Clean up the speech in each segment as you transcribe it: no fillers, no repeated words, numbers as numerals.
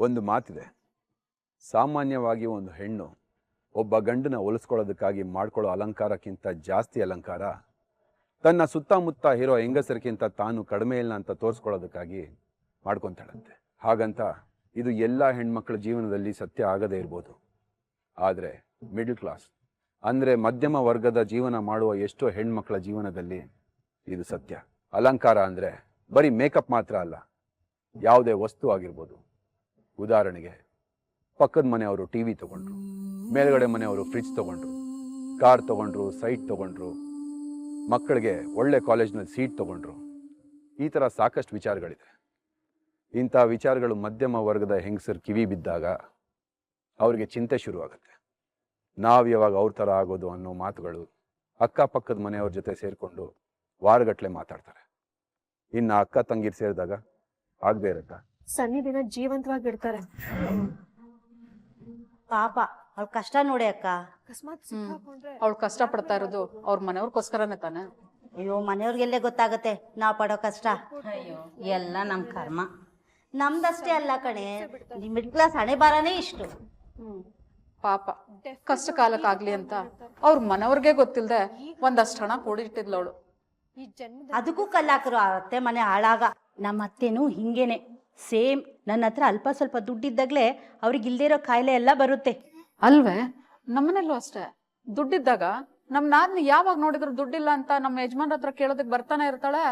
ಒಂದು ಮಾತಿದೆ, ಸಾಮಾನ್ಯವಾಗಿ ಒಂದು ಹೆಣ್ಣು ಒಬ್ಬ ಗಂಡನ ಒಲಿಸ್ಕೊಳ್ಳೋದಕ್ಕಾಗಿ ಮಾಡ್ಕೊಳ್ಳೋ ಅಲಂಕಾರಕ್ಕಿಂತ ಜಾಸ್ತಿ ಅಲಂಕಾರ ತನ್ನ ಸುತ್ತಮುತ್ತ ಇರೋ ಹೆಂಗಸರಿಗಿಂತ ತಾನು ಕಡಿಮೆ ಇಲ್ಲ ಅಂತ ತೋರಿಸ್ಕೊಳ್ಳೋದಕ್ಕಾಗಿ ಮಾಡ್ಕೊತಾಳಂತೆ. ಹಾಗಂತ ಇದು ಎಲ್ಲ ಹೆಣ್ಮಕ್ಳ ಜೀವನದಲ್ಲಿ ಸತ್ಯ ಆಗದೇ ಇರ್ಬೋದು, ಆದರೆ ಮಿಡಲ್ ಕ್ಲಾಸ್ ಅಂದರೆ ಮಧ್ಯಮ ವರ್ಗದ ಜೀವನ ಮಾಡುವ ಎಷ್ಟೋ ಹೆಣ್ಮಕ್ಳ ಜೀವನದಲ್ಲಿ ಇದು ಸತ್ಯ. ಅಲಂಕಾರ ಅಂದರೆ ಬರೀ ಮೇಕಪ್ ಮಾತ್ರ ಅಲ್ಲ, ಯಾವುದೇ ವಸ್ತು ಆಗಿರ್ಬೋದು. ಉದಾಹರಣೆಗೆ ಪಕ್ಕದ ಮನೆಯವರು ಟಿವಿ ತಗೊಂಡ್ರು, ಮೇಲ್ಗಡೆ ಮನೆಯವರು ಫ್ರಿಡ್ಜ್ ತಗೊಂಡ್ರು, ಕಾರ್ ತಗೊಂಡ್ರು, ಸೈಟ್ ತಗೊಂಡ್ರು, ಮಕ್ಕಳಿಗೆ ಒಳ್ಳೆ ಕಾಲೇಜ್ನಲ್ಲಿ ಸೀಟ್ ತಗೊಂಡ್ರು. ಈ ಥರ ಸಾಕಷ್ಟು ವಿಚಾರಗಳಿದೆ. ಇಂಥ ವಿಚಾರಗಳು ಮಧ್ಯಮ ವರ್ಗದ ಹೆಂಗಸರು ಕಿವಿ ಬಿದ್ದಾಗ ಅವರಿಗೆ ಚಿಂತೆ ಶುರುವಾಗುತ್ತೆ. ನಾವು ಯಾವಾಗ ಅವ್ರ ಥರ ಆಗೋದು ಅನ್ನೋ ಮಾತುಗಳು ಅಕ್ಕಪಕ್ಕದ ಮನೆಯವ್ರ ಜೊತೆ ಸೇರಿಕೊಂಡು ವಾರಗಟ್ಟಲೆ ಮಾತಾಡ್ತಾರೆ. ಇನ್ನು ಅಕ್ಕ ತಂಗಿರ್ ಸೇರಿದಾಗ ಆಗದೆ ಇರತ್ತ ಸನ್ನಿಧಿನ ಜೀವಂತವಾಗಿಡ್ತಾರೆ. ಪಾಪ ಅವ್ಳ ಕಷ್ಟ ನೋಡಿ ಅಕ್ಕ. ಅವಳು ಕಷ್ಟ ಪಡ್ತಾ ಇರೋದು ಅವ್ರ ಮನೆಯವ್ರಿಗೋಸ್ಕರನೇ ತಾನೆ. ಅಯ್ಯೋ, ಮನೆಯವ್ರಿಗೆಲ್ಲೇ ಗೊತ್ತಾಗತ್ತೆ ನಾವ್ ಪಡೋ ಕಷ್ಟ. ಎಲ್ಲ ನಮ್ ಕರ್ಮ. ನಮ್ದಷ್ಟೇ ಅಲ್ಲ ಕಣೆ, ಮಿಡ್ಲ್ ಕ್ಲಾಸ್ ಹಣೆ ಬಾರನೇ ಇಷ್ಟು. ಪಾಪ ಕಷ್ಟ ಕಾಲಕ್ಕಾಗ್ಲಿ ಅಂತ ಅವ್ರ ಮನೆಯವ್ರಿಗೆ ಗೊತ್ತಿಲ್ದೆ ಒಂದಷ್ಟು ಹಣ ಕೂಡಿಟ್ಟಿದ್ಲವಳು. ಅದಕ್ಕೂ ಕಲ್ಲಾಕರು ಅತ್ತೆ ಮನೆ ಹಾಳಾಗ. ನಮ್ಮ ಅತ್ತೆನೂ ಹಿಂಗೇನೆ ಸೇಮ್. ನನ್ನ ಹತ್ರ ಅಲ್ಪ ಸ್ವಲ್ಪ ದುಡ್ಡಿದ್ದಾಗ್ಲೇ ಅವ್ರಿಗೆ ಇಲ್ದೇ ಇರೋ ಕಾಯಿಲೆ ಎಲ್ಲ ಬರುತ್ತೆ. ಅಲ್ವೇ, ನಮ್ಮನೆಲ್ಲೂ ಅಷ್ಟೇ. ದುಡ್ಡಿದ್ದಾಗ ನಮ್ ನಾದ್ನಿ ಯಾವಾಗ ನೋಡಿದ್ರು ದುಡ್ಡಿಲ್ಲ ಅಂತ ನಮ್ಮ ಯಜಮಾನ್ರ ಹತ್ರ ಕೇಳೋದಕ್ ಬರ್ತಾನೆ ಇರ್ತಾಳೆ.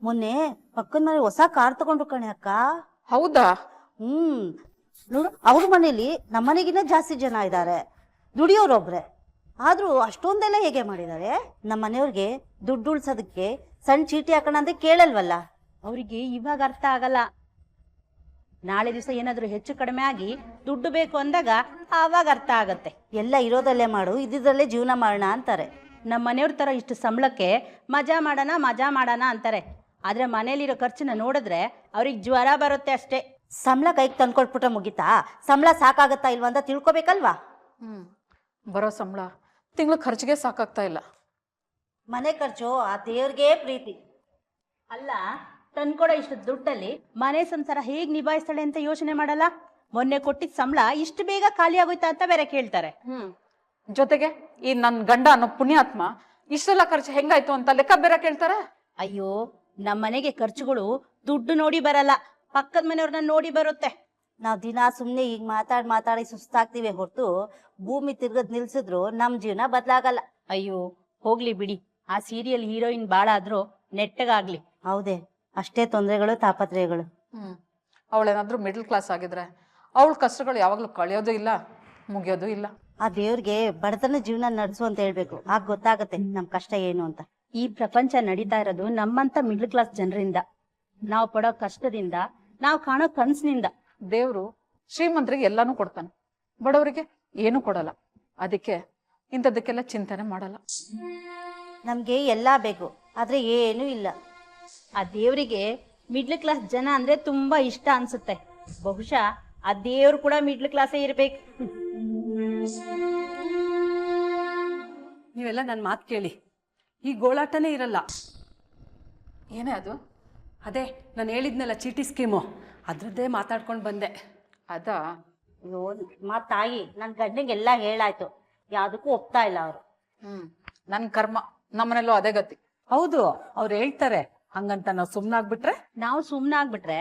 ಮೊನ್ನೆ ಪಕ್ಕದ ಮನೆ ಹೊಸ ಕಾರ್ ತಗೊಂಡ್ರು ಕಣೆ ಅಕ್ಕ. ಹೌದಾ? ನೋಡು, ಅವ್ರ ಮನೇಲಿ ನಮ್ಮನೆಗಿನ್ನ ಜಾಸ್ತಿ ಜನ ಇದ್ದಾರೆ, ದುಡಿಯೋರೊಬ್ರೆ. ಆದ್ರೂ ಅಷ್ಟೊಂದೆಲ್ಲ ಹೇಗೆ ಮಾಡಿದ್ದಾರೆ? ನಮ್ಮ ಮನೆಯವ್ರಿಗೆ ದುಡ್ಡು ಉಳ್ಸೋದಕ್ಕೆ ಸಣ್ಣ ಚೀಟಿ ಹಾಕೋಣ ಅಂತ ಕೇಳಲ್ವಲ್ಲ. ಅವರಿಗೆ ಇವಾಗ ಅರ್ಥ ಆಗಲ್ಲ. ನಾಳೆ ದಿವಸ ಏನಾದ್ರು ಹೆಚ್ಚು ಕಡಿಮೆ ಆಗಿ ದುಡ್ಡು ಬೇಕು ಅಂದಾಗ ಆವಾಗ ಅರ್ಥ ಆಗತ್ತೆ. ಎಲ್ಲ ಇರೋದಲ್ಲೇ ಮಾಡು, ಇದ್ದಿದ್ರಲ್ಲೇ ಜೀವನ ಮಾಡೋಣ ಅಂತಾರೆ. ನಮ್ಮ ಮನೆಯವ್ರ ತರ ಇಷ್ಟು ಸಂಬಳಕ್ಕೆ ಮಜಾ ಮಾಡೋಣ ಅಂತಾರೆ. ಆದ್ರೆ ಮನೇಲಿರೋ ಖರ್ಚನ್ನ ನೋಡಿದ್ರೆ ಅವ್ರಿಗೆ ಜ್ವರ ಬರುತ್ತೆ ಅಷ್ಟೇ. ಸಂಬಳ ಕೈಗೆ ತಂದ್ಕೊಟ್ಬಿಟ್ರೆ ಮುಗಿತಾ? ಸಂಬಳ ಸಾಕಾಗತ್ತಾ ಇಲ್ವಾ ಅಂತ ತಿಳ್ಕೊಬೇಕಲ್ವಾ? ಬರೋ ಸಂಬಳ ತಿಂಗಳು ಖರ್ಚಿಗೆ ಸಾಕಾಗ್ತಾ ಇಲ್ಲ. ಮನೆ ಖರ್ಚು ಆ ದೇವ್ರಿಗೆ ಪ್ರೀತಿ ಅಲ್ಲ. ತಂದ್ಕೊಡೋ ಇಷ್ಟು ದುಡ್ಡಲ್ಲಿ ಮನೆ ಸಂಸಾರ ಹೇಗ್ ನಿಭಾಯಿಸ್ತಾಳೆ ಅಂತ ಯೋಚನೆ ಮಾಡಲ್ಲ. ಮೊನ್ನೆ ಕೊಟ್ಟಿದ್ ಸಂಬಳ ಇಷ್ಟು ಬೇಗ ಖಾಲಿ ಆಗೋಯ್ತಾ ಅಂತ ಬೇರೆ ಕೇಳ್ತಾರೆ. ಜೊತೆಗೆ ಈ ನನ್ ಗಂಡ ಅನ್ನೋ ಪುಣ್ಯಾತ್ಮ ಇಷ್ಟೆಲ್ಲ ಖರ್ಚು ಹೆಂಗಾಯ್ತು ಅಂತ ಲೆಕ್ಕ ಬೇರೆ ಕೇಳ್ತಾರೆ. ಅಯ್ಯೋ, ನಮ್ಮ ಮನೆಗೆ ಖರ್ಚುಗಳು ದುಡ್ಡು ನೋಡಿ ಬರಲ್ಲ, ಪಕ್ಕದ ಮನೆಯವ್ರನ್ನ ನೋಡಿ ಬರುತ್ತೆ. ನಾವ್ ದಿನ ಸುಮ್ನೆ ಈಗ ಮಾತಾಡಿ ಸುಸ್ತಾಗ್ತಿವಿ ಹೊರತು ಭೂಮಿ ತಿರ್ಗದ್ ನಿಲ್ಸಿದ್ರು ನಮ್ ಜೀವನ ಬದ್ಲಾಗಲ್ಲ. ಅಯ್ಯೋ ಹೋಗ್ಲಿ ಬಿಡಿ, ಆ ಸೀರಿಯಲ್ ಹೀರೋಯಿನ್ ಬಾಳ ಆದ್ರೂ ನೆಟ್ಟಗಾಗ್ಲಿ. ಹೌದೇ, ಅಷ್ಟೇ ತೊಂದರೆಗಳು ತಾಪತ್ರಯಗಳು. ಅವಳೇನಾದ್ರೂ ಮಿಡಲ್ ಕ್ಲಾಸ್ ಆಗಿದ್ರೆ ಅವಳ ಕಷ್ಟಗಳು ಯಾವಾಗ್ಲೂ ಕಳಿಯೋದು ಇಲ್ಲ, ಮುಗಿಯೋದು ಇಲ್ಲ. ಆ ದೇವ್ರಿಗೆ ಬಡತನ ಜೀವನ ನಡೆಸು ಅಂತ ಹೇಳ್ಬೇಕು, ಆಗ ಗೊತ್ತಾಗತ್ತೆ ನಮ್ ಕಷ್ಟ ಏನು ಅಂತ. ಈ ಪ್ರಪಂಚ ನಡೀತಾ ಇರೋದು ನಮ್ಮಂತ ಮಿಡಲ್ ಕ್ಲಾಸ್ ಜನರಿಂದ, ನಾವು ಪಡೋ ಕಷ್ಟದಿಂದ, ನಾವು ಕಾಣೋ ಕನ್ಸಿನಿಂದ. ದೇವ್ರು ಶ್ರೀಮಂತರಿಗೆ ಎಲ್ಲಾನು ಕೊಡ್ತಾನೆ, ಬಡವರಿಗೆ ಏನು ಕೊಡಲ್ಲ. ಅದಕ್ಕೆ ಇಂಥದಕ್ಕೆಲ್ಲ ಚಿಂತನೆ ಮಾಡಲ್ಲ. ನಮ್ಗೆ ಎಲ್ಲಾ ಬೇಕು, ಆದ್ರೆ ಏನೂ ಇಲ್ಲ. ಆ ದೇವ್ರಿಗೆ ಮಿಡ್ಲ್ ಕ್ಲಾಸ್ ಜನ ಅಂದ್ರೆ ತುಂಬಾ ಇಷ್ಟ ಅನ್ಸುತ್ತೆ. ಬಹುಶಃ ಆ ದೇವ್ರು ಕೂಡ ಮಿಡ್ಲ್ ಕ್ಲಾಸೇ ಇರ್ಬೇಕು. ನೀವೆಲ್ಲ ನನ್ನ ಮಾತು ಕೇಳಿ, ಈ ಗೋಳಾಟನೇ ಇರಲ್ಲ. ಏನೇ ಅದು? ಅದೇ ನಾನು ಹೇಳಿದ್ನಲ್ಲ ಚೀಟಿ ಸ್ಕೀಮು, ಅದ್ರದ್ದೇ ಮಾತಾಡ್ಕೊಂಡು ಬಂದೆ. ಅದಾ? ತಾಯಿ ನನ್ ಗಂಡಂಗೆಲ್ಲ ಹೇಳಾಯ್ತು, ಯಾವ್ದಕ್ಕೂ ಒಪ್ತಾ ಇಲ್ಲ ಅವರು. ನನ್ ಕರ್ಮ, ನಮ್ಮನೆಲ್ಲೂ ಅದೇ ಗತಿ. ಹೌದು, ಅವ್ರು ಹೇಳ್ತಾರೆ ಹಂಗಂತ ನಾವು ಸುಮ್ನಾಗ್ಬಿಟ್ರೆ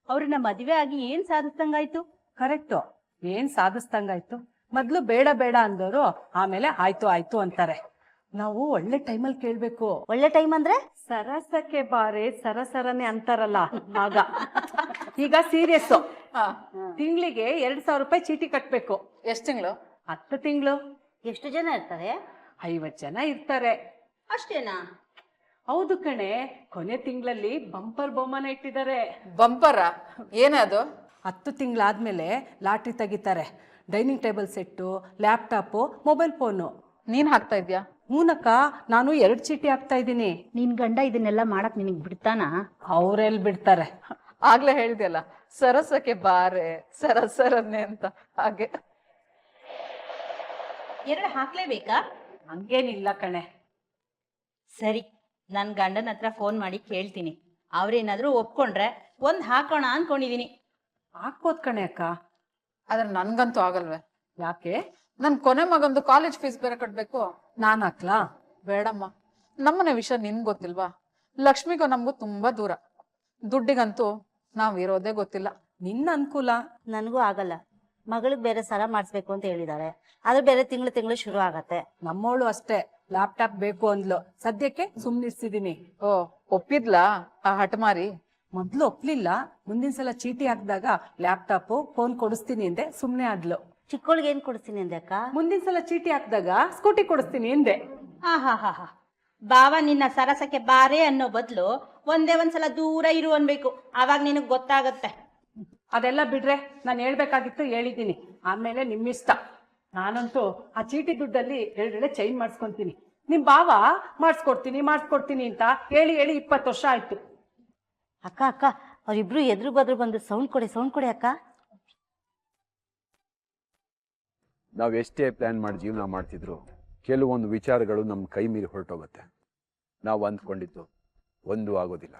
ಅವ್ರನ್ನ ಮದ್ವೆ ಆಗಿ ಏನ್ ಸಾಧಿಸ್ದಂಗಾಯ್ತು? ಕರೆಕ್ಟು, ಏನ್ ಸಾಧಿಸ್ದಂಗಾಯ್ತು? ಮೊದ್ಲು ಬೇಡ ಬೇಡ ಅಂದವರು ಆಮೇಲೆ ಆಯ್ತು ಅಂತಾರೆ. ನಾವು ಒಳ್ಳೆ ಟೈಮಲ್ಲಿ ಕೇಳ್ಬೇಕು. ಒಳ್ಳೆ ಟೈಮ್ ಅಂದ್ರೆ ಸರಸಕ್ಕೆ ಬಾರೆ ಸರಸರನೆ ಅಂತಾರಲ್ಲ ಆಗ. ಈಗ ಸೀರಿಯಸ್, ತಿಂಗಳಿಗೆ 2,000 ರೂಪಾಯಿ ಚೀಟಿ ಕಟ್ಬೇಕು. ಎಷ್ಟ್ ತಿಂಗಳು? 10 ತಿಂಗಳು. ಎಷ್ಟು ಜನ ಇರ್ತಾರೆ? 50 ಜನ ಇರ್ತಾರೆ. ಅಷ್ಟೇನಾ? ಹೌದು ಕಣೆ, ಕೊನೆ ತಿಂಗಳಲ್ಲಿ ಬಂಪರ್ ಬಹುಮಾನ ಇಟ್ಟಿದ್ದಾರೆ. ಬಂಪರ? ಏನೇ ಅದು? 10 ತಿಂಗಳಾದ್ಮೇಲೆ ಲಾಟ್ರಿ ತೆಗಿತಾರೆ. Dining table set, laptop, mobile phone. ನೀನ್ ಹಾಕ್ತಾ ಇದ್ಯಾ? ಹೂನಕ್ಕ, ನಾನು 2 ಚೀಟಿ ಹಾಕ್ತಾ ಇದ್ದೀನಿ. ನಿನ್ ಗಂಡ ಇದನ್ನೆಲ್ಲ ಮಾಡಕ್ ನಿನಗ್ ಬಿಡ್ತಾನ? ಅವ್ರೆಲ್ ಬಿಡ್ತಾರೆ. ಆಗ್ಲೇ ಹೇಳಿದ್ಯಲ್ಲ ಸರಸಕ್ಕೆ ಬಾರೆ ಸರಸರನ್ನೇ ಅಂತ, ಹಾಗೆ. 2 ಹಾಕ್ಲೇಬೇಕಾ? ಹಂಗೇನಿಲ್ಲ ಕಣೆ. ಸರಿ, ನನ್ ಗಂಡನ ಹತ್ರ ಫೋನ್ ಮಾಡಿ ಕೇಳ್ತೀನಿ. ಅವ್ರೇನಾದ್ರೂ ಒಪ್ಕೊಂಡ್ರೆ 1 ಹಾಕೋಣ ಅನ್ಕೊಂಡಿದೀನಿ. ಹಾಕ್ಬೋದ್ ಕಣೆ ಅಕ್ಕ. ಆದ್ರೆ ನನ್ಗಂತೂ ಆಗಲ್ವೇ. ಯಾಕೆ? ನನ್ ಕೊನೆ ಮಗಂದು ಕಾಲೇಜ್ ಫೀಸ್ ಬೇರೆ ಕಟ್ಬೇಕು. ನಾನ್ ಹಾಕ್ಲಾ? ಬೇಡಮ್ಮ, ನಮ್ಮನೆ ವಿಷಯ ನಿನ್ ಗೊತ್ತಿಲ್ವಾ? ಲಕ್ಷ್ಮಿಗೂ ನಮ್ಗೂ ತುಂಬಾ ದೂರ. ದುಡ್ಡಿಗಂತೂ ನಾವ್ ಇರೋದೇ ಗೊತ್ತಿಲ್ಲ. ನಿನ್ನ ಅನುಕೂಲ. ನನಗೂ ಆಗಲ್ಲ. ಮಗಳಿಗೆ ಬೇರೆ ಸರ ಮಾಡಿಸ್ಬೇಕು ಅಂತ ಹೇಳಿದ್ದಾರೆ. ಅದು ಬೇರೆ ತಿಂಗಳು ಶುರು ಆಗತ್ತೆ. ನಮ್ಮವಳು ಅಷ್ಟೇ, ಲ್ಯಾಪ್ಟಾಪ್ ಬೇಕು ಅಂದ್ಲು. ಸದ್ಯಕ್ಕೆ ಸುಮ್ನಿರ್ಸಿದೀನಿ. ಓ, ಒಪ್ಪಿದ್ಲಾ ಆ ಹಠಮಾರಿ? ಮೊದ್ಲು ಒಪ್ಲಿಲ್ಲ. ಮುಂದಿನ ಸಲ ಚೀಟಿ ಹಾಕಿದಾಗ ಲ್ಯಾಪ್ಟಾಪ್ ಫೋನ್ ಕೊಡಿಸ್ತೀನಿ ಎಂದೆ, ಸುಮ್ನೆ ಆದ್ಲು. ಚಿಕ್ಕವಳಿಗೆ ಏನ್ ಕೊಡಿಸ್ತೀನಿ ಅಂದೆ ಅಕ್ಕ? ಮುಂದಿನ ಸಲ ಚೀಟಿ ಹಾಕಿದಾಗ ಸ್ಕೂಟಿ ಕೊಡಿಸ್ತೀನಿ ಎಂದೆ. ಆಹಾ ಬಾವ ನಿನ್ನ ಸರಸಕ್ಕೆ ಬಾರೆ ಅನ್ನೋ ಬದಲು ಒಂದ್ಸಲ ದೂರ ಇರು ಅನ್ಬೇಕು. ಆವಾಗ ನಿನಗ್ ಗೊತ್ತಾಗತ್ತೆ. ಅದೆಲ್ಲ ಬಿಡ್ರೆ, ನಾನು ಹೇಳ್ಬೇಕಾಗಿತ್ತು ಹೇಳಿದ್ದೀನಿ. ಆಮೇಲೆ ನಿಮ್ಮಿಷ್ಟ. ನಾನಂತೂ ಆ ಚೀಟಿ ದುಡ್ಡಲ್ಲಿ 2 ಚೈನ್ ಮಾಡಿಸ್ಕೊಂತೀನಿ. ನಿಮ್ ಬಾವ ಮಾಡಿಸ್ಕೊಡ್ತೀನಿ ಅಂತ ಹೇಳಿ 20 ವರ್ಷ ಆಯ್ತು. ಅಕ್ಕ ಅವ್ರಿಬ್ರು ಎದುರು ಬದ್ರು ಬಂದು ಸೌಂಡ್ ಕೊಡಿ ಅಕ್ಕ. ನಾವು ಎಷ್ಟೇ ಪ್ಲಾನ್ ಮಾಡಿ ಜೀವನ ಮಾಡ್ತಿದ್ರು ಕೆಲವೊಂದು ವಿಚಾರಗಳು ನಮ್ಮ ಕೈ ಮೀರಿ ಹೊರಟೋಗುತ್ತೆ. ನಾವು ಅಂದ್ಕೊಂಡಿದ್ದು ಒಂದು ಆಗೋದಿಲ್ಲ.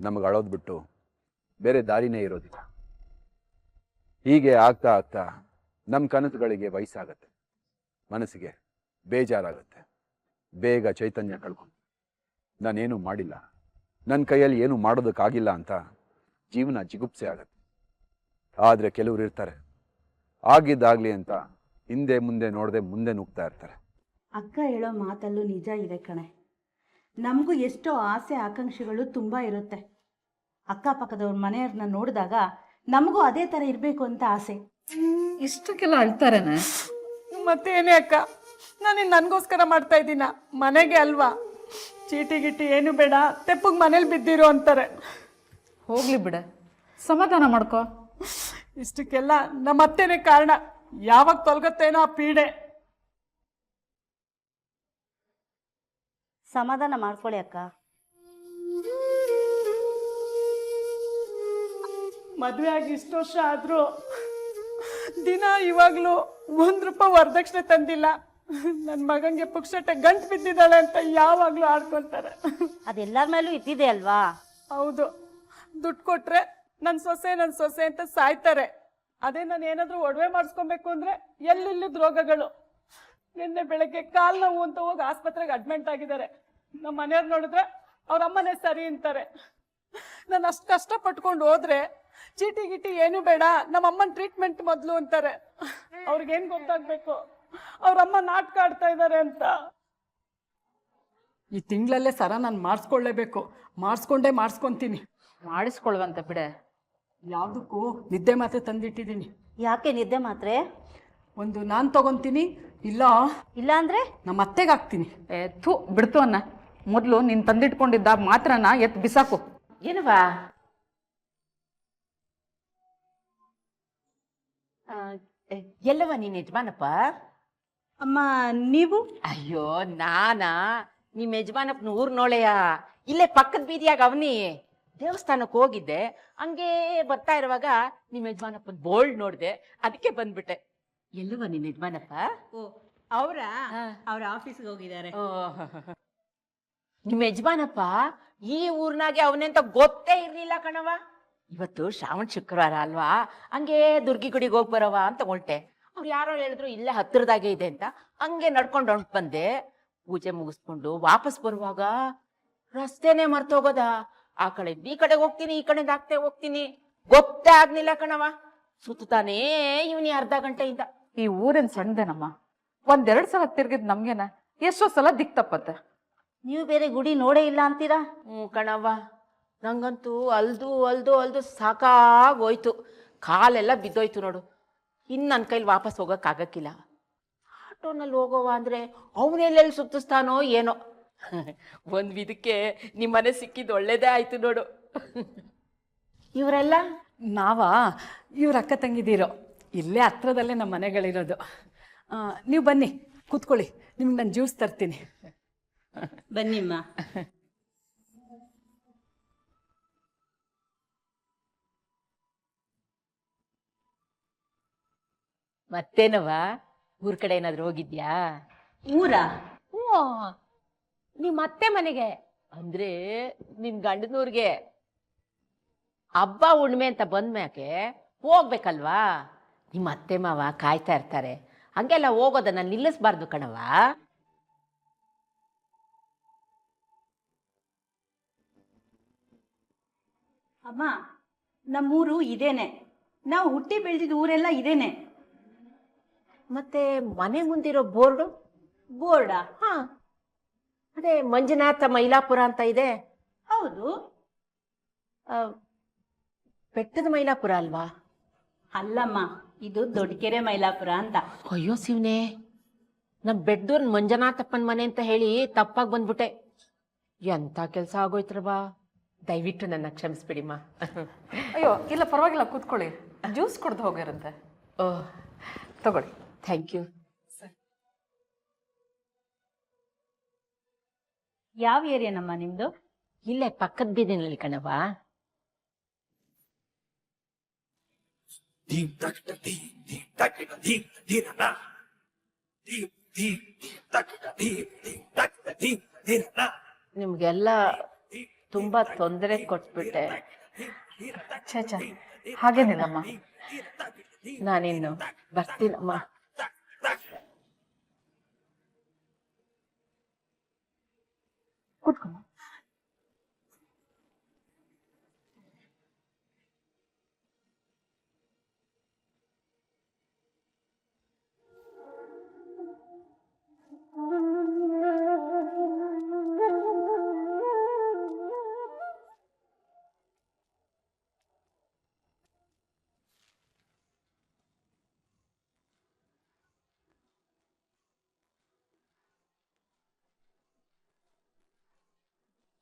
ನಮಗೆ ಅಳೋದು ಬಿಟ್ಟು ಬೇರೆ ದಾರಿನೇ ಇರೋದಿಲ್ಲ. ಹೀಗೆ ಆಗ್ತಾ ಆಗ್ತಾ ನಮ್ಮ ಕನಸುಗಳಿಗೆ ವಯಸ್ಸಾಗತ್ತೆ, ಮನಸ್ಸಿಗೆ ಬೇಜಾರಾಗತ್ತೆ, ಬೇಗ ಚೈತನ್ಯ ಕಳ್ಕೊಂಡು ನಾನೇನು ಮಾಡಿಲ್ಲ, ನನ್ನ ಕೈಯಲ್ಲಿ ಏನು ಮಾಡೋದಕ್ಕಾಗಿಲ್ಲ ಅಂತ ಜೀವನ ಜಿಗುಪ್ಸೆ ಆಗತ್ತೆ. ಆದರೆ ಕೆಲವರು ಇರ್ತಾರೆ, ಆಗಿದ್ದಾಗ್ಲಿ ಅಂತ ಹಿಂದೆ ಮುಂದೆ ನೋಡದೆ ಮುಂದೆ ನುಗ್ತಾ ಇರ್ತಾರೆ. ಅಕ್ಕ ಹೇಳೋ ಮಾತಲ್ಲೂ ನಿಜ ಇದೆ ಕಣೆ. ನಮಗೂ ಎಷ್ಟೋ ಆಸೆ ಆಕಾಂಕ್ಷೆಗಳು ತುಂಬಾ ಇರುತ್ತೆ. ಅಕ್ಕಪಕ್ಕದವ್ರ ಮನೆಯವ್ರನ್ನ ನೋಡಿದಾಗ ನಮಗೂ ಅದೇ ತರ ಇರ್ಬೇಕು ಅಂತ ಆಸೆ. ಇಷ್ಟಕ್ಕೆಲ್ಲ ಅಳ್ತಾರೇನೆ? ಮತ್ತೇನೇ ಅಕ್ಕ, ನಾನು ನನ್ಗೋಸ್ಕರ ಮಾಡ್ತಾ ಇದ್ದೀನ, ಮನೆಗೆ ಅಲ್ವಾ? ಚೀಟಿ ಗಿಟಿ ಏನು ಬೇಡ, ತೆಪ್ಪಗ್ ಮನೇಲಿ ಬಿದ್ದಿರೋ ಅಂತಾರೆ. ಹೋಗ್ಲಿ ಬಿಡೆ, ಸಮಾಧಾನ ಮಾಡ್ಕೋ. ಇಷ್ಟಕ್ಕೆಲ್ಲ ನಮ್ಮತ್ತೇನೆ ಕಾರಣ. ಯಾವಾಗ ತೊಲಗತ್ತೇನೋ ಆ ಪೀಡೆ. ಸಮಾಧಾನ ಮಾಡ್ಕೊಳ್ಳಿ ಅಕ್ಕ. ಮದುವೆ ಆಗಿ ಇಷ್ಟು ವರ್ಷ ಆದ್ರೂ ದಿನ ಇವಾಗ್ಲೂ ₹1 ವರದಕ್ಷಿಣೆ ತಂದಿಲ್ಲ. ನನ್ನ ಮಗಂಗೆ ಪುಕ್ಷಟೆ ಗಂಟು ಬಿದ್ದಿದ್ದಾಳೆ ಅಂತ ಯಾವಾಗ್ಲೂ ಆಡ್ಕೊಳ್ತಾರೆ. ಅದೆಲ್ಲರ ಮೇಲೂ ಇದ್ದಿದೆ ಅಲ್ವಾ? ಹೌದು, ದುಡ್ಡು ಕೊಟ್ರೆ ನನ್ನ ಸೊಸೆ ಅಂತ ಸಾಯ್ತಾರೆ. ಅದೇ ನಾನು ಏನಾದ್ರೂ ಒಡವೆ ಮಾಡಿಸ್ಕೊಬೇಕು ಅಂದ್ರೆ ಎಲ್ಲಿಲ್ಲದ ರೋಗಗಳು. ನಿನ್ನೆ ಬೆಳಗ್ಗೆ ಕಾಲ್ ನೋವು ಅಂತ ಹೋಗಿ ಆಸ್ಪತ್ರೆಗೆ ಅಡ್ಮಿಟ್ ಆಗಿದ್ದಾರೆ. ನಮ್ಮ ಮನೆಯವ್ರು ನೋಡಿದ್ರೆ ಅವ್ರ ಅಮ್ಮನೇ ಸರಿ ಅಂತಾರೆ. ನಾನು ಅಷ್ಟು ಕಷ್ಟ ಪಟ್ಕೊಂಡು ಹೋದ್ರೆ ಚೀಟಿ ಗಿಟಿ ಏನು ಬೇಡ, ನಮ್ಮ ಅಮ್ಮನ ಟ್ರೀಟ್ಮೆಂಟ್ ಮೊದಲು ಅಂತಾರೆ. ಅವ್ರಿಗೇನ್ ಗೊತ್ತಾಗ್ಬೇಕು ಅವ್ರಮ್ಮ ನಾಟಕ ಆಡ್ತಾ ಇದ್ದಾರೆ ಅಂತ. ಈ ತಿಂಗಳಲ್ಲೇ ಸರ ನಾನು ಮಾಡಿಸ್ಕೊಳ್ಳೇಬೇಕು. ಮಾಡಿಸ್ಕೊಂತೀನಿ. ಮಾಡಿಸ್ಕೊಳ್ವಂತ ಬಿಡೆ. ಯಾವ್ದಕ್ಕೂ ನಿದ್ದೆ ಮಾತ್ರೆ ತಂದಿಟ್ಟಿದ್ದೀನಿ. ಯಾಕೆ ನಿದ್ದೆ ಮಾತ್ರೆ? ಒಂದು ನಾನು ತಗೊಂತೀನಿ, ಇಲ್ಲ ಅಂದ್ರೆ ನಮ್ಮ ಅತ್ತೆಗೆ ಹಾಕ್ತೀನಿ. ಬಿಡ್ತು ಅನ್ನ. ಮೊದ್ಲು ನೀನ್ ತಂದಿಟ್ಕೊಂಡಿದ್ದ ಮಾತ್ರನ ಎತ್ ಬಿಸಾಕು. ಏನವಾ ಎಲ್ಲವ ನೀನ್ ಯಜಮಾನಪ್ಪ? ಅಮ್ಮ ನೀವು? ಅಯ್ಯೋ ನಾನಾ, ನಿಮ್ ಯಜಮಾನಪ್ಪನ ಊರ್ ನೋಳೆಯ ಇಲ್ಲೇ ಪಕ್ಕದ ಬೀದಿಯಾಗ ಅವನಿ. ದೇವಸ್ಥಾನಕ್ಕೆ ಹೋಗಿದ್ದೆ, ಹಂಗೆ ಬರ್ತಾ ಇರುವಾಗ ನಿಮ್ ಯಜಮಾನಪ್ಪನ ಬೋಲ್ಡ್ ನೋಡ್ದೆ, ಅದಕ್ಕೆ ಬಂದ್ಬಿಟ್ಟೆ. ಎಲ್ಲವ ನಿನ್ ಯಜಮಾನಪ್ಪ? ಅವ್ರ ಆಫೀಸ್ಗೆ ಹೋಗಿದ್ದಾರೆ. ನಿಮ್ ಯಜಮಾನಪ್ಪ ಈ ಊರ್ನಾಗೆ ಅವನೆಂತ ಗೊತ್ತೇ ಇರ್ಲಿಲ್ಲ ಕಣವ. ಇವತ್ತು ಶ್ರಾವಣ ಶುಕ್ರವಾರ ಅಲ್ವಾ, ಹಂಗೆ ದುರ್ಗಿ ಗುಡಿಗೆ ಹೋಗಿ ಬರವ ಅಂತ ಹೊರಟೆ. ಅವ್ರು ಯಾರೋ ಹೇಳಿದ್ರು ಇಲ್ಲೇ ಹತ್ತಿರದಾಗೆ ಇದೆ ಅಂತ. ಹಂಗೆ ನಡ್ಕೊಂಡು ಹೊಂಟ್ ಬಂದೆ. ಪೂಜೆ ಮುಗಿಸ್ಕೊಂಡು ವಾಪಸ್ ಬರುವಾಗ ರಸ್ತೆನೆ ಮರ್ತೋಗೋದ. ಆ ಕಡೆಯಿಂದ ಈ ಕಡೆಗೆ ಹೋಗ್ತೀನಿ, ಈ ಕಡೆಯಿಂದ ಆಗ್ತೇ ಹೋಗ್ತೀನಿ, ಗೊತ್ತೇ ಆಗ್ಲಿಲ್ಲ ಕಣವ. ಸುತ್ತಾನೇ ಇವನಿ ಅರ್ಧ ಗಂಟೆಯಿಂದ. ಈ ಊರೇನ್ ಸಣ್ಣದೇನಮ್ಮ, 1-2 ಸಲ ತಿರ್ಗಿದ್ ನಮ್ಗೆನ ಎಷ್ಟೋ ಸಲ ದಿಕ್ ತಪ್ಪತ್ತೆ. ನೀವು ಬೇರೆ ಗುಡಿ ನೋಡೇ ಇಲ್ಲ ಅಂತೀರಾ? ಕಣವ್ವ, ನಂಗಂತೂ ಅಲ್ದು ಸಾಕಾಗೋಯ್ತು. ಕಾಲೆಲ್ಲ ಬಿದ್ದೋಯ್ತು ನೋಡು. ಇನ್ನು ನನ್ನ ಕೈಲಿ ವಾಪಸ್ ಹೋಗೋಕ್ಕಾಗಕ್ಕಿಲ್ಲ. ಆಟೋನಲ್ಲಿ ಹೋಗೋವ ಅಂದ್ರೆ ಅವನೆಲ್ಲೆಲ್ಲಿ ಸುತ್ತಿಸ್ತಾನೋ ಏನೋ. ಒಂದು ವಿಧಕ್ಕೆ ನಿಮ್ಮನೆ ಸಿಕ್ಕಿದ್ದು ಒಳ್ಳೇದೇ ಆಯ್ತು ನೋಡು. ಇವರೆಲ್ಲ ಇವ್ರ ಅಕ್ಕ ತಂಗಿದ್ದೀರೋ, ಇಲ್ಲೇ ಹತ್ರದಲ್ಲೇ ನಮ್ಮ ಮನೆಗಳಿರೋದು. ನೀವು ಬನ್ನಿ ಕೂತ್ಕೊಳ್ಳಿ, ನಿಮ್ಗೆ ನಾನು ಜ್ಯೂಸ್ ತರ್ತೀನಿ. ಬನ್ನಿಮ್ಮ. ಮತ್ತೇನವ, ಊರ್ ಕಡೆ ಏನಾದ್ರು ಹೋಗಿದ್ಯಾ? ಊರಾ? ಹ್ಞೂ, ನಿಮ್ಮ ಅತ್ತೆ ಮನೆಗೆ, ಅಂದ್ರೆ ನಿನ್ ಗಂಡನೂರ್ಗೆ. ಹಬ್ಬ ಹುಣ್ಣಿಮೆ ಅಂತ ಬಂದ್ಮ್ಯಾಕೆ ಹೋಗ್ಬೇಕಲ್ವಾ? ನಿಮ್ಮ ಅತ್ತೆ ಮಾವ ಕಾಯ್ತಾ ಇರ್ತಾರೆ. ಹಂಗೆಲ್ಲ ಹೋಗೋದನ್ನ ನಿಲ್ಲಿಸ್ಬಾರ್ದು ಕಣವ. ಅಮ್ಮ, ನಮ್ಮೂರು ಇದೇನೆ. ನಾವು ಹುಟ್ಟಿ ಬೆಳೆದಿದ್ದ ಊರೆಲ್ಲ ಇದೇನೆ. ಮತ್ತೆ ಮನೆ ಮುಂದಿರೋ ಬೋರ್ಡು? ಬೋರ್ಡಾ? ಹಾ, ಅದೇ ಮಂಜುನಾಥ ಮೈಲಾಪುರ ಅಂತ ಇದೆ. ಹೌದು. ಬೆಟ್ಟದ ಮೈಲಾಪುರ ಅಲ್ವಾ? ಅಲ್ಲಮ್ಮ, ಇದು ದೊಡ್ಡಕೆರೆ ಮೈಲಾಪುರ ಅಂತ. ಅಯ್ಯೋ ಶಿವನೇ, ನಮ್ ಬೆಡ್ದೂರ್ ಮಂಜುನಾಥಪ್ಪನ ಮನೆ ಅಂತ ಹೇಳಿ ತಪ್ಪಾಗಿ ಬಂದ್ಬಿಟ್ಟೆ. ಎಂತ ಕೆಲಸ ಆಗೋಯ್ತ್ರವ. ದಯವಿಟ್ಟು ನನ್ನ ಕ್ಷಮಿಸ್ಬಿಡಿಮ್ಮ. ಅಯ್ಯೋ ಇಲ್ಲ ಪರವಾಗಿಲ್ಲ, ಕೂತ್ಕೊಳ್ಳಿ. ಜ್ಯೂಸ್ ಕುಡ್ದು ಹೋಗಿರಂತೆ. ಓಹ್, ತಗೊಳ್ಳಿ. Thank you. ಯಾವ ಏರಿಯಾನಮ್ಮ ನಿಮ್ದು? ಇಲ್ಲೇ ಪಕ್ಕದ ಬೀದಿನಲ್ಲಿ ಕಣವ. ನಿಮ್ಗೆಲ್ಲ ತುಂಬಾ ತೊಂದರೆ ಕೊಟ್ಬಿಟ್ಟೆ. ಛೇ ಛೇ, ಹಾಗೇನಿಲ್ಲಮ್ಮ. ನಾನಿನ್ನು ಬರ್ತೀನಮ್ಮ. ಕೂತ್ಕೊಮ್ಮ.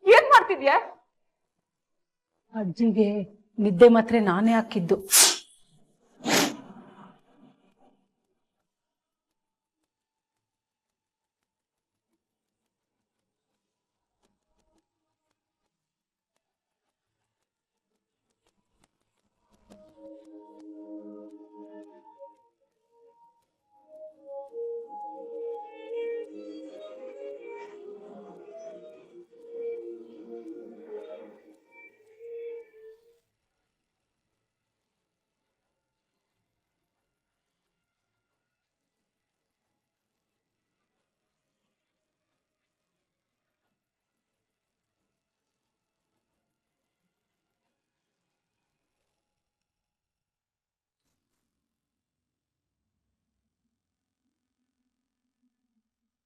ಏನ್ ಮಾಡ್ತಿದ್ಯಾ? ಅಜ್ಜಿಗೆ ನಿದ್ದೆ ಮಾತ್ರೆ ನಾನೇ ಹಾಕಿದ್ದು.